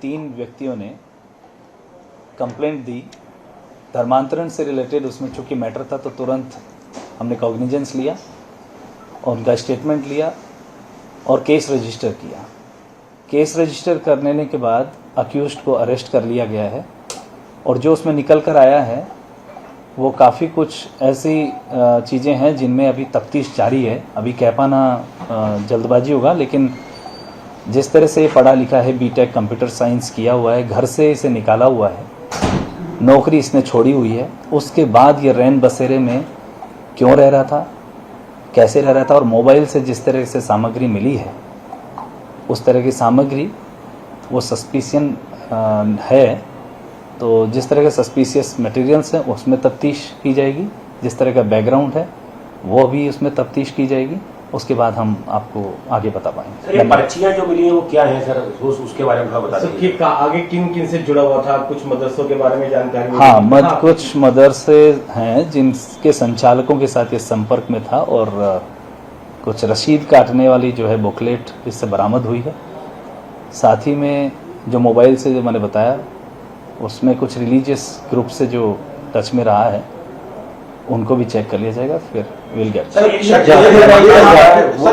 3 व्यक्तियों ने कंप्लेंट दी धर्मांतरण से रिलेटेड। उसमें चूंकि मैटर था तो तुरंत हमने कॉग्निजेंस लिया और उनका स्टेटमेंट लिया और केस रजिस्टर किया। केस रजिस्टर करने के बाद अक्यूज्ड को अरेस्ट कर लिया गया है और जो उसमें निकल कर आया है वो काफ़ी कुछ ऐसी चीज़ें हैं जिनमें अभी तफ्तीश जारी है। अभी कह पाना जल्दबाजी होगा, लेकिन जिस तरह से पढ़ा लिखा है, बीटेक कंप्यूटर साइंस किया हुआ है, घर से इसे निकाला हुआ है, नौकरी इसने छोड़ी हुई है, उसके बाद ये रैन बसेरे में क्यों रह रहा था, कैसे रह रहा था और मोबाइल से जिस तरह से सामग्री मिली है उस तरह की सामग्री वो सस्पिशियन है। तो जिस तरह के सस्पिशियस मटेरियल्स हैं उसमें तफ्तीश की जाएगी, जिस तरह का बैकग्राउंड है वो भी उसमें तफ्तीश की जाएगी। उसके बाद हम आपको आगे बता पाएंगे। सर, ये पर्चियां जो मिली हैं वो क्या हैं सर, उसके बारे में बता दीजिए। आगे किन किन से जुड़ा हुआ था, कुछ मदरसों के बारे में जानकारी? हाँ, कुछ मदरसे हैं जिनके संचालकों के साथ ये संपर्क में था और कुछ रसीद काटने वाली जो है बुकलेट इससे बरामद हुई है। साथ ही में जो मोबाइल से जो मैंने बताया उसमें कुछ रिलीजियस ग्रुप से जो टच में रहा है उनको भी चेक कर लिया जाएगा। फिर विल गेट। सर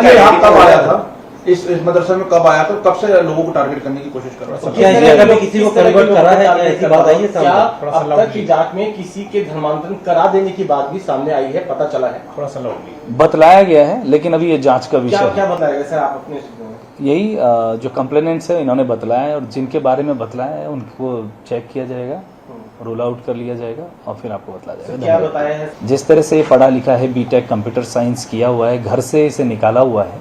ये आप कब आया था, इस मदरसे में कब आया था, कब से लोगों को टारगेट करने की कोशिश कर रहा था? क्या कभी किसी को कन्वर्ट करा है? ऐसी बात आई है? क्या अब तक की जांच में किसी के धर्मांतरण करा देने की बात भी सामने आई है, पता चला है? थोड़ा सा बतलाया गया है, लेकिन अभी ये जांच का विषय है। क्या बताया गया सर आप अपने? यही जो कंप्लेनेंट्स है इन्होंने बतलाया है और जिनके बारे में बतलाया है उनको चेक किया जाएगा, रूल आउट कर लिया जाएगा और फिर आपको बतला जाएगा। क्या बताया है? जिस तरह से पढ़ा लिखा है, बीटेक कंप्यूटर साइंस किया हुआ है, घर से इसे निकाला हुआ है,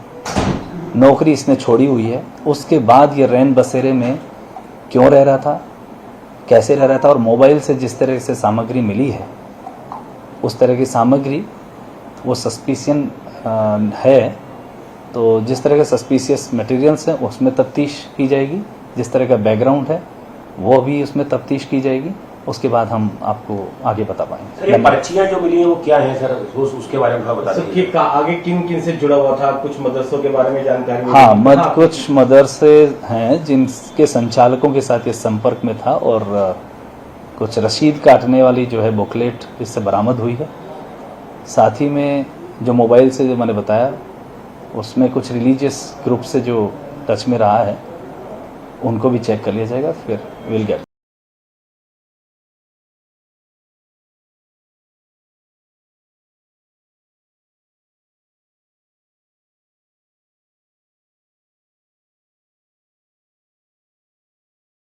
नौकरी इसने छोड़ी हुई है, उसके बाद ये रैन बसेरे में क्यों रह रहा था, कैसे रह रहा था और मोबाइल से जिस तरह से सामग्री मिली है उस तरह की सामग्री वो सस्पिशियन है। तो जिस तरह के सस्पिशियस मटेरियल्स हैं उसमें तफ्तीश की जाएगी, जिस तरह का बैकग्राउंड है वो भी उसमें तफ्तीश की जाएगी। उसके बाद हम आपको आगे बता पाएंगे। सर, ये पर्चियां जो मिली हैं वो क्या हैं सर, उसके बारे में बता दीजिए। आगे किन किन से जुड़ा हुआ था, कुछ मदरसों के बारे में जानकारी? हाँ, कुछ मदरसे हैं जिनके संचालकों के साथ ये संपर्क में था और कुछ रसीद काटने वाली जो है बुकलेट इससे बरामद हुई है। साथ ही में जो मोबाइल से जो मैंने बताया उसमें कुछ रिलीजियस ग्रुप से जो टच में रहा है उनको भी चेक कर लिया जाएगा। फिर विल गेट।